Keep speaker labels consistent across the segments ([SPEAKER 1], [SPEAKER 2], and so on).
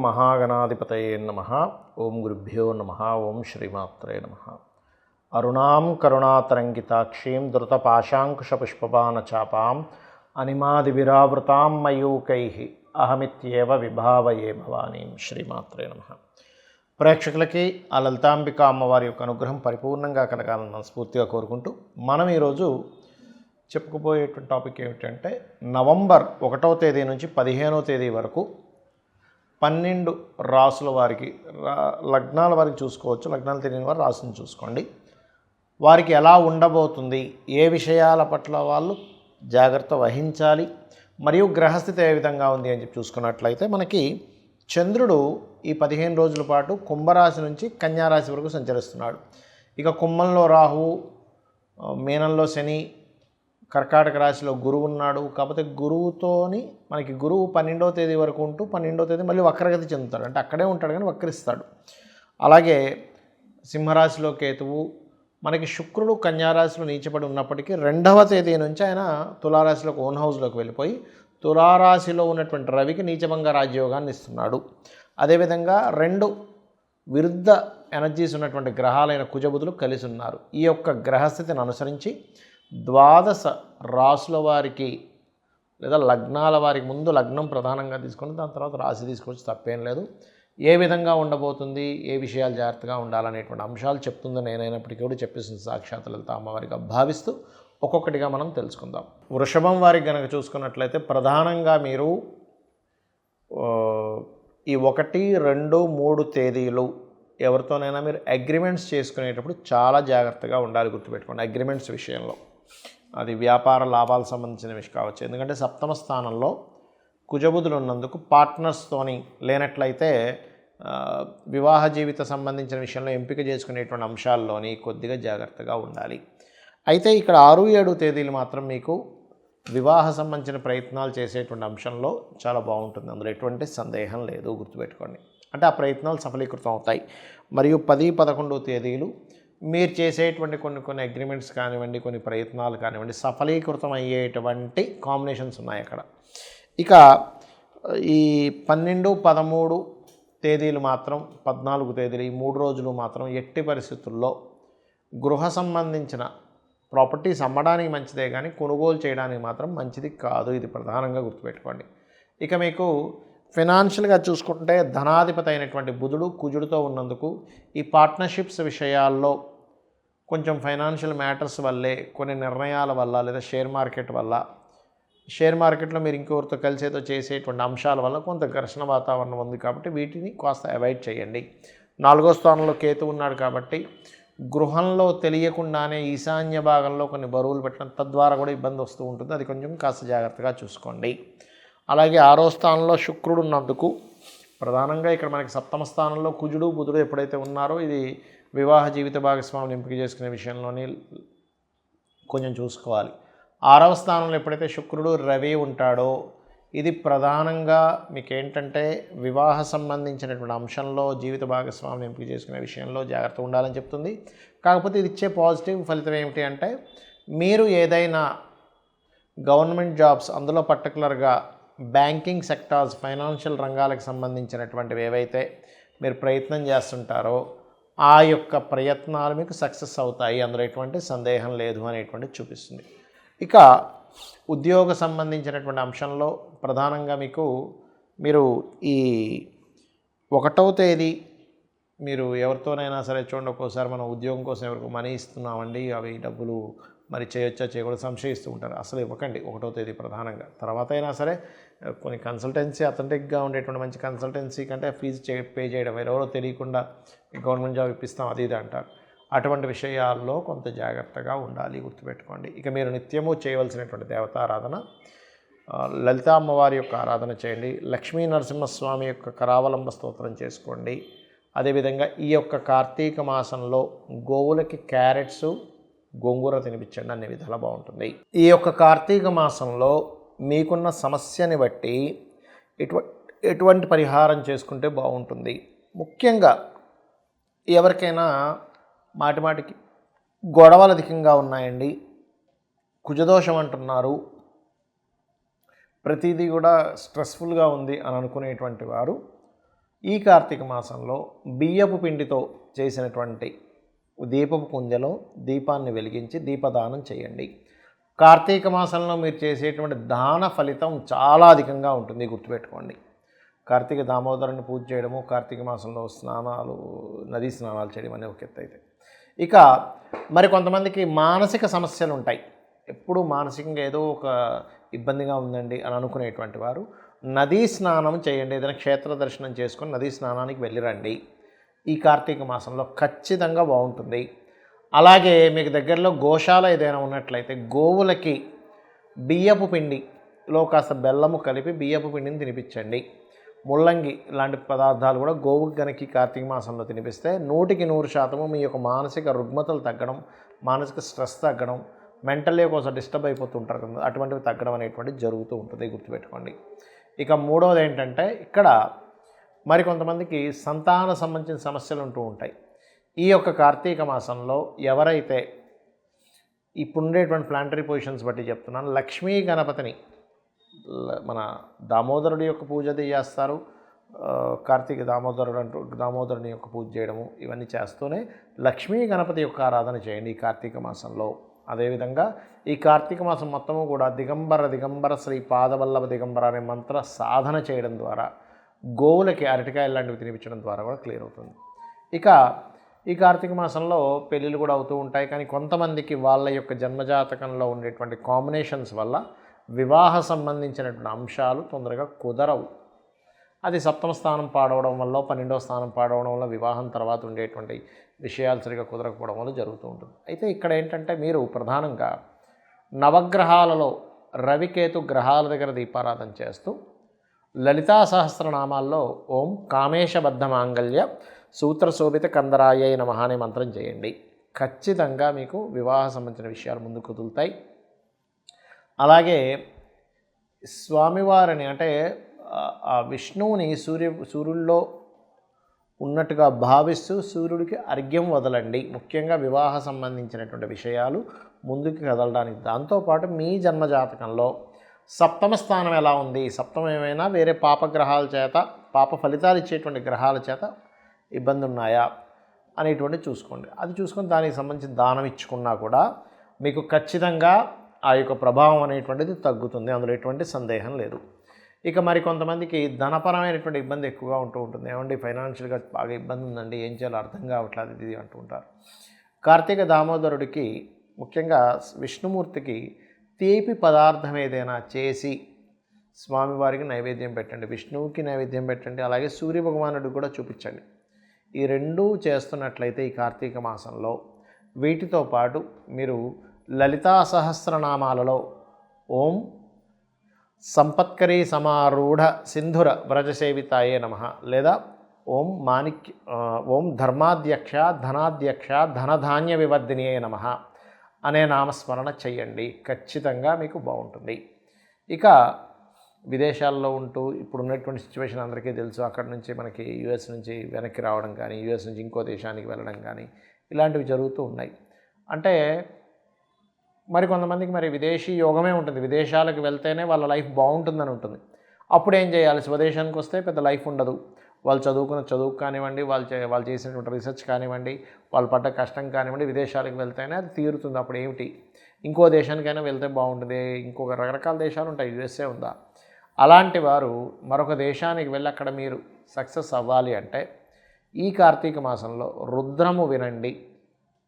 [SPEAKER 1] మహాగణాధిపతయే నమః. ఓం గురుభ్యో నమః. ఓం శ్రీమాత్రే నమః. అరుణాం కరుణాతరంగితాక్షీం ధృతపాశాంకుశపుష్పబాణచాపాం అనిమాదివిరావృతాం మయూకైః అహమిత్యేవ విభావయే భవానీం. శ్రీమాత్రే నమః. ప్రేక్షకులకి ఆ లలితాంబిక అమ్మవారి యొక్క అనుగ్రహం పరిపూర్ణంగా కలగాలని మనస్ఫూర్తిగా కోరుకుంటూ మనం ఈరోజు చెప్పుకుపోయేటువంటి టాపిక్ ఏమిటంటే నవంబర్ 1వ తేదీ నుంచి 15వ తేదీ వరకు 12 రాసుల వారికి లగ్నాల వారికి చూసుకోవచ్చు. లగ్నాలు తెలియని వారు రాసుని చూసుకోండి. వారికి ఎలా ఉండబోతుంది, ఏ విషయాల పట్ల వాళ్ళు జాగ్రత్త వహించాలి, మరియు గ్రహస్థితి ఏ విధంగా ఉంది అని చెప్పి చూసుకున్నట్లయితే మనకి చంద్రుడు ఈ 15 రోజుల పాటు కుంభరాశి నుంచి కన్యారాశి వరకు సంచరిస్తున్నాడు. ఇక కుంభంలో రాహువు, మీనంలో శని, కర్కాటక రాశిలో గురువు ఉన్నాడు. కాకపోతే గురువుతోని మనకి గురువు 12వ తేదీ వరకు ఉంటూ 12వ తేదీ మళ్ళీ వక్రగతి చెందుతాడు, అంటే అక్కడే ఉంటాడు కానీ వక్రిస్తాడు. అలాగే సింహరాశిలో కేతువు, మనకి శుక్రుడు కన్యారాశిలో నీచపడి ఉన్నప్పటికీ 2వ తేదీ నుంచి ఆయన తులారాశిలోకి ఓన్ హౌస్లోకి వెళ్ళిపోయి తులారాశిలో ఉన్నటువంటి రవికి నీచభంగ రాజ్యోగాన్ని ఇస్తున్నాడు. అదేవిధంగా 2 విరుద్ధ ఎనర్జీస్ ఉన్నటువంటి గ్రహాలైన కుజబుధులు కలిసి ఉన్నారు. ఈ యొక్క గ్రహస్థితిని అనుసరించి 12 రాసుల వారికి లేదా లగ్నాల వారికి ముందు లగ్నం ప్రధానంగా తీసుకొని దాని తర్వాత రాశి తీసుకోవచ్చు, తప్పేం లేదు. ఏ విధంగా ఉండబోతుంది, ఏ విషయాలు జాగ్రత్తగా ఉండాలనేటువంటి అంశాలు చెప్తుందో నేనైనప్పటికీ కూడా చెప్పేసిన సాక్షాత్ లలిత అమ్మవారిగా భావిస్తూ ఒక్కొక్కటిగా మనం తెలుసుకుందాం. వృషభం వారికి కనుక చూసుకున్నట్లయితే ప్రధానంగా మీరు ఈ 1, 2, 3 తేదీలు ఎవరితోనైనా మీరు అగ్రిమెంట్స్ చేసుకునేటప్పుడు చాలా జాగ్రత్తగా ఉండాలి. గుర్తుపెట్టుకోండి, అగ్రిమెంట్స్ విషయంలో అది వ్యాపార లాభాలకు సంబంధించిన విషయం కావచ్చు. ఎందుకంటే 7వ స్థానంలో కుజబుధులు ఉన్నందుకు పార్ట్నర్స్తోని లేనట్లయితే వివాహ జీవిత సంబంధించిన విషయంలో ఎంపిక చేసుకునేటువంటి అంశాల్లోని కొద్దిగా జాగ్రత్తగా ఉండాలి. అయితే ఇక్కడ 6, 7 తేదీలు మాత్రం మీకు వివాహ సంబంధించిన ప్రయత్నాలు చేసేటువంటి అంశంలో చాలా బాగుంటుంది. అందులో ఎటువంటి సందేహం లేదు, గుర్తుపెట్టుకోండి. అంటే ఆ ప్రయత్నాలు సఫలీకృతం అవుతాయి. మరియు 10, 11 తేదీలు మీరు చేసేటువంటి కొన్ని అగ్రిమెంట్స్ కానివ్వండి, కొన్ని ప్రయత్నాలు కానివ్వండి సఫలీకృతం అయ్యేటువంటి కాంబినేషన్స్ ఉన్నాయి అక్కడ. ఇక ఈ 12, 13 తేదీలు మాత్రం 14 తేదీలు ఈ 3 రోజులు మాత్రం ఎట్టి పరిస్థితుల్లో గృహ సంబంధించిన ప్రాపర్టీస్ అమ్మడానికి మంచిదే కానీ కొనుగోలు చేయడానికి మాత్రం మంచిది కాదు. ఇది ప్రధానంగా గుర్తుపెట్టుకోండి. ఇక మీకు ఫైనాన్షియల్గా చూసుకుంటే ధనాధిపతి అయినటువంటి బుధుడు కుజుడితో ఉన్నందుకు ఈ పార్ట్నర్షిప్స్ విషయాల్లో కొంచెం ఫైనాన్షియల్ మ్యాటర్స్ వల్లే, కొన్ని నిర్ణయాల వల్ల లేదా షేర్ మార్కెట్లో మీరు ఇంకొకరితో కలిసేతో చేసేటువంటి అంశాల వల్ల కొంత ఘర్షణ వాతావరణం ఉంది కాబట్టి వీటిని కాస్త అవాయిడ్ చేయండి. 4వ స్థానంలో కేతు ఉన్నాడు కాబట్టి గృహంలో తెలియకుండానే ఈశాన్య భాగంలో కొన్ని బరువులు పెట్టడం తద్వారా కూడా ఇబ్బంది వస్తూ ఉంటుంది. అది కొంచెం కాస్త జాగ్రత్తగా చూసుకోండి. అలాగే 6వ స్థానంలో శుక్రుడు ఉన్నందుకు ప్రధానంగా ఇక్కడ మనకి 7వ స్థానంలో కుజుడు బుధుడు ఎప్పుడైతే ఉన్నారో ఇది వివాహ జీవిత భాగస్వామిని ఎంపిక చేసుకునే విషయంలోని కొంచెం చూసుకోవాలి. 6వ స్థానంలో ఎప్పుడైతే శుక్రుడు రవి ఉంటాడో ఇది ప్రధానంగా మీకు ఏంటంటే వివాహ సంబంధించినటువంటి అంశంలో జీవిత భాగస్వామిని ఎంపిక చేసుకునే విషయంలో జాగ్రత్త ఉండాలని చెప్తుంది. కాకపోతే ఇది ఇచ్చే పాజిటివ్ ఫలితం ఏమిటి అంటే మీరు ఏదైనా గవర్నమెంట్ జాబ్స్, అందులో పర్టికులర్గా బ్యాంకింగ్ సెక్టార్స్, ఫైనాన్షియల్ రంగాలకు సంబంధించినటువంటివి ఏవైతే మీరు ప్రయత్నం చేస్తుంటారో ఆ యొక్క ప్రయత్నాలు మీకు సక్సెస్ అవుతాయి, అందులో ఎటువంటి సందేహం లేదు అనేటువంటి చూపిస్తుంది. ఇక ఉద్యోగ సంబంధించినటువంటి అంశంలో ప్రధానంగా మీరు ఈ 1వ తేదీ మీరు ఎవరితోనైనా సరే చూడండి, ఒక్కోసారి మనం ఉద్యోగం కోసం ఎవరికి మనీ ఇస్తున్నామండి, అవి డబ్బులు మరి చేయొచ్చా చేయకూడదు సంశయిస్తూ ఉంటారు. అసలు ఇవ్వకండి 1వ తేదీ ప్రధానంగా. తర్వాత అయినా సరే కొన్ని కన్సల్టెన్సీ అథెంటిక్గా ఉండేటువంటి మంచి కన్సల్టెన్సీ కంటే ఫీజు పే చేయడం, ఎవరో తెలియకుండా గవర్నమెంట్ జాబ్ ఇప్పిస్తాం అది ఇది అంటారు. అటువంటి విషయాల్లో కొంత జాగ్రత్తగా ఉండాలి, గుర్తుపెట్టుకోండి. ఇక మీరు నిత్యము చేయవలసినటువంటి దేవతారాధన లలిత అమ్మవారి యొక్క ఆరాధన చేయండి. లక్ష్మీ నరసింహస్వామి యొక్క కరావలంబ స్తోత్రం చేసుకోండి. అదేవిధంగా ఈ యొక్క కార్తీక మాసంలో గోవులకి క్యారెట్స్, గోంగూర తినిపించండి, అన్ని విధాలా బాగుంటుంది. ఈ యొక్క కార్తీక మాసంలో మీకున్న సమస్యని బట్టి ఎటువంటి పరిహారం చేసుకుంటే బాగుంటుంది. ముఖ్యంగా ఎవరికైనా మాటిమాటికి గొడవలు అధికంగా ఉన్నాయండి, కుజదోషం అంటున్నారు, ప్రతిదీ కూడా స్ట్రెస్ఫుల్గా ఉంది అని అనుకునేటువంటి వారు ఈ కార్తీక మాసంలో బియ్యపు పిండితో చేసినటువంటి దీపపు కుంజలో దీపాన్ని వెలిగించి దీపదానం చేయండి. కార్తీక మాసంలో మీరు చేసేటువంటి దాన ఫలితం చాలా అధికంగా ఉంటుంది, గుర్తుపెట్టుకోండి. కార్తీక దామోదరుని పూజ చేయడము, కార్తీక మాసంలో స్నానాలు, నదీ స్నానాలు చేయడం అనే ఒక ఎత్తు అయితే, ఇక మరి కొంతమందికి మానసిక సమస్యలు ఉంటాయి. ఎప్పుడు మానసికంగా ఏదో ఒక ఇబ్బందిగా ఉందండి అని అనుకునేటువంటి వారు నదీ స్నానం చేయండి. ఏదైనా క్షేత్ర దర్శనం చేసుకొని నదీ స్నానానికి వెళ్ళిరండి. ఈ కార్తీక మాసంలో ఖచ్చితంగా బాగుంటుంది. అలాగే మీకు దగ్గరలో గోశాల ఏదైనా ఉన్నట్లయితే గోవులకి బియ్యపు పిండిలో కాస్త బెల్లము కలిపి బియ్యపు పిండిని తినిపించండి. ముల్లంగి లాంటి పదార్థాలు కూడా గోవుకి కనుక కార్తీక మాసంలో తినిపిస్తే 100% మీ యొక్క మానసిక రుగ్మతలు తగ్గడం, మానసిక స్ట్రెస్ తగ్గడం, మెంటల్లీ కోసం డిస్టర్బ్ అయిపోతుంటారు కదా, అటువంటివి తగ్గడం అనేటువంటిది జరుగుతూ ఉంటుంది, గుర్తుపెట్టుకోండి. ఇక మూడవది ఏంటంటే, ఇక్కడ మరి కొంతమందికి సంతాన సంబంధించిన సమస్యలు ఉంటూ ఉంటాయి. ఈ యొక్క కార్తీక మాసంలో ఎవరైతే ఇప్పుడుండేటువంటి ప్లానటరీ పొజిషన్స్ బట్టి చెప్తున్నాను, లక్ష్మీ గణపతిని మన దామోదరుడి యొక్క పూజ చేస్తారు. కార్తీక దామోదరుని యొక్క పూజ చేయడము ఇవన్నీ చేస్తూనే లక్ష్మీ గణపతి యొక్క ఆరాధన చేయండి ఈ కార్తీక మాసంలో. అదేవిధంగా ఈ కార్తీక మాసం మొత్తము కూడా దిగంబర శ్రీ పాదవల్లభ దిగంబర అనే మంత్ర సాధన చేయడం ద్వారా, గోవులకి అరటికాయలు లాంటివి తినిపించడం ద్వారా కూడా క్లియర్ అవుతుంది. ఇక ఈ కార్తీక మాసంలో పెళ్ళిళ్ళు కూడా అవుతూ ఉంటాయి. కానీ కొంతమందికి వాళ్ళ యొక్క జన్మజాతకంలో ఉండేటువంటి కాంబినేషన్స్ వల్ల వివాహ సంబంధించినటువంటి అంశాలు తొందరగా కుదరవు. అది 7వ స్థానం పాడవడం వల్ల, 12వ స్థానం పాడవడం వల్ల, వివాహం తర్వాత ఉండేటువంటి విషయాలు సరిగా కుదరకపోవడం వల్ల జరుగుతూ ఉంటుంది. అయితే ఇక్కడ ఏంటంటే, మీరు ప్రధానంగా నవగ్రహాలలో రవికేతు గ్రహాల దగ్గర దీపారాధన చేస్తూ లలితా సహస్రనామాల్లో ఓం కామేశబద్ధ మాంగళ్య సూత్రశోభిత కందరాయ నమః అనే మంత్రం చేయండి. ఖచ్చితంగా మీకు వివాహ సంబంధించిన విషయాలు ముందుకు కుదులుతాయి. అలాగే స్వామివారిని అంటే ఆ విష్ణువుని సూర్యుల్లో ఉన్నట్టుగా భావిస్తూ సూర్యుడికి అర్ఘ్యం వదలండి. ముఖ్యంగా వివాహ సంబంధించినటువంటి విషయాలు ముందుకు కదలడానికి. దాంతోపాటు మీ జన్మజాతకంలో 7వ స్థానం ఎలా ఉంది, 7వ ఏమైనా వేరే పాపగ్రహాల చేత, పాప ఫలితాలు ఇచ్చేటువంటి గ్రహాల చేత ఇబ్బంది ఉన్నాయా అనేటువంటి చూసుకోండి. అది చూసుకొని దానికి సంబంధించిన దానం ఇచ్చుకున్నా కూడా మీకు ఖచ్చితంగా ఆ యొక్క ప్రభావం అనేటువంటిది తగ్గుతుంది, అందులో ఎటువంటి సందేహం లేదు. ఇక మరి కొంతమందికి ధనపరమైనటువంటి ఇబ్బంది ఎక్కువగా ఉంటూ ఉంటుంది. ఏమండి ఫైనాన్షియల్గా బాగా ఇబ్బంది ఉందండి, ఏం చేయాలో అర్థం కావట్లేదు ఇది అంటూ ఉంటారు. కార్తీక దామోదరుడికి, ముఖ్యంగా విష్ణుమూర్తికి తీపి పదార్థం ఏదైనా చేసి స్వామివారికి నైవేద్యం పెట్టండి, విష్ణువుకి నైవేద్యం పెట్టండి, అలాగే సూర్య భగవానుడికి కూడా చూపించండి. ఈ రెండూ చేస్తున్నట్లయితే ఈ కార్తీక మాసంలో, వీటితో పాటు మీరు లలితా సహస్రనామాలలో ఓం సంపత్కరీ సమారూఢ సింధుర వ్రజసేవితాయే నమః, లేదా ఓం ధర్మాధ్యక్ష ధనాధ్యక్ష ధనధాన్య వివర్ధినియే నమః అనే నామస్మరణ చెయ్యండి. ఖచ్చితంగా మీకు బాగుంటుంది. ఇక విదేశాల్లో ఉంటూ ఇప్పుడు ఉన్నటువంటి సిచ్యువేషన్ అందరికీ తెలుసు. అక్కడ నుంచి మనకి యుఎస్ నుంచి వెనక్కి రావడం కానీ, యుఎస్ నుంచి ఇంకో దేశానికి వెళ్ళడం కానీ ఇలాంటివి జరుగుతూ ఉన్నాయి. అంటే మరి కొంతమందికి మరి విదేశీ యోగమే ఉంటుంది, విదేశాలకు వెళ్తేనే వాళ్ళ లైఫ్ బాగుంటుందని ఉంటుంది. అప్పుడు ఏం చేయాలి, స్వదేశానికి వస్తే పెద్ద లైఫ్ ఉండదు. వాళ్ళు చదువుకున్న చదువు కానివ్వండి, వాళ్ళు చేసినటువంటి రీసెర్చ్ కానివ్వండి, వాళ్ళు పడ్డ కష్టం కానివ్వండి, విదేశాలకు వెళ్తేనే అది తీరుతుంది. అప్పుడు ఏమిటి, ఇంకో దేశానికైనా వెళ్తే బాగుంటుంది, ఇంకొక రకరకాల దేశాలు ఉంటాయి, యుఎస్ఏ ఉందా. అలాంటి వారు మరొక దేశానికి వెళ్ళి అక్కడ మీరు సక్సెస్ అవ్వాలి అంటే ఈ కార్తీక మాసంలో రుద్రము వినండి,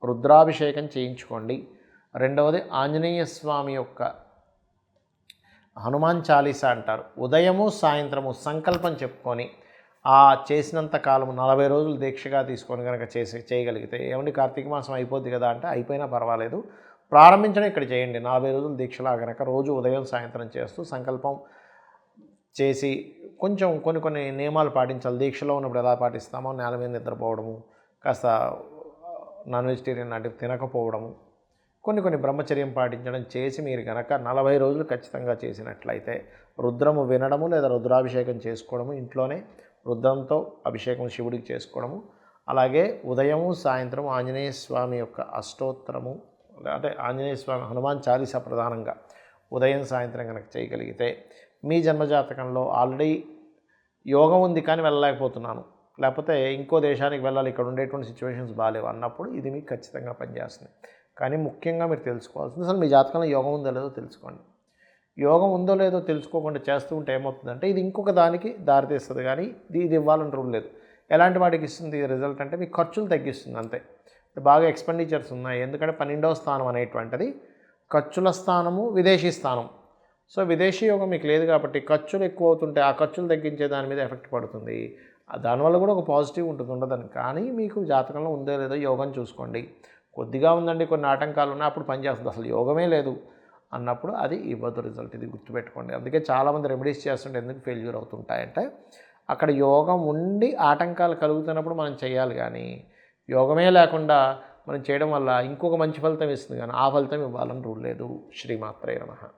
[SPEAKER 1] రుద్రాభిషేకం చేయించుకోండి. రెండవది ఆంజనేయ స్వామి యొక్క హనుమాన్ చాలీసా అంటారు, ఉదయము సాయంత్రము సంకల్పం చెప్పుకొని ఆ చేసినంత కాలము 40 రోజులు దీక్షగా తీసుకొని కనుక చేయగలిగితే, ఏమండి కార్తీక మాసం అయిపోద్ది కదా అంటే, అయిపోయినా పర్వాలేదు, ప్రారంభించడం ఇక్కడ చేయండి. 40 రోజులు దీక్షలా కనుక రోజు ఉదయం సాయంత్రం చేస్తూ సంకల్పం చేసి కొంచెం కొన్ని నియమాలు పాటించాలి. దీక్షలో ఉన్నప్పుడు ఎలా పాటిస్తామో, నేల మీద నిద్రపోవడము, కాస్త నాన్ వెజిటేరియన్ లాంటివి తినకపోవడము, కొన్ని బ్రహ్మచర్యం పాటించడం చేసి మీరు కనుక 40 రోజులు ఖచ్చితంగా చేసినట్లయితే రుద్రము వినడము లేదా రుద్రాభిషేకం చేసుకోవడము, ఇంట్లోనే రుద్రంతో అభిషేకం శివుడికి చేసుకోవడము, అలాగే ఉదయము సాయంత్రం ఆంజనేయ స్వామి యొక్క అష్టోత్తరము అంటే ఆంజనేయ స్వామి హనుమాన్ చాలీసా ప్రధానంగా ఉదయం సాయంత్రం కనుక చేయగలిగితే, మీ జన్మజాతకంలో ఆల్రెడీ యోగం ఉంది కానీ వెళ్ళలేకపోతున్నాను, లేకపోతే ఇంకో దేశానికి వెళ్ళాలి, ఇక్కడ ఉండేటువంటి సిచ్యువేషన్స్ బాగాలేవు అన్నప్పుడు ఇది మీకు ఖచ్చితంగా పనిచేస్తుంది. కానీ ముఖ్యంగా మీరు తెలుసుకోవాల్సింది అసలు మీ జాతకంలో యోగం ఉందో లేదో తెలుసుకోండి. యోగం ఉందో లేదో తెలుసుకోకుండా చేస్తూ ఉంటే ఏమవుతుందంటే ఇది ఇంకొక దానికి దారితీస్తుంది, కానీ ఇది ఇవ్వాలని రూల్ లేదు. ఎలాంటి వాటికి ఇస్తుంది రిజల్ట్ అంటే మీకు ఖర్చులు తగ్గిస్తుంది అంతే. బాగా ఎక్స్పెండిచర్స్ ఉన్నాయి, ఎందుకంటే 12వ స్థానం అనేటువంటిది ఖర్చుల స్థానము, విదేశీ స్థానం. సో విదేశీ యోగం మీకు లేదు కాబట్టి ఖర్చులు ఎక్కువ అవుతుంటే ఆ ఖర్చులు తగ్గించే దాని మీద ఎఫెక్ట్ పడుతుంది. దానివల్ల కూడా ఒక పాజిటివ్ ఉంటుంది, ఉండదని. కానీ మీకు జాతకంలో ఉందో లేదో యోగం చూసుకోండి. కొద్దిగా ఉందండి, కొన్ని ఆటంకాలు ఉన్నాయి, అప్పుడు పనిచేస్తుంది. అసలు యోగమే లేదు అన్నప్పుడు అది ఇవ్వదు రిజల్ట్. ఇది గుర్తుపెట్టుకోండి. అందుకే చాలామంది రెమెడీస్ చేస్తుంటే ఎందుకు ఫెయిల్యూర్ అవుతుంటాయంటే అక్కడ యోగం ఉండి ఆటంకాలు కలుగుతున్నప్పుడు మనం చేయాలి, కానీ యోగమే లేకుండా మనం చేయడం వల్ల ఇంకొక మంచి ఫలితం ఇస్తుంది, కానీ ఆ ఫలితం ఇవ్వాలని రూల్ లేదు. శ్రీమాత్రే నమః.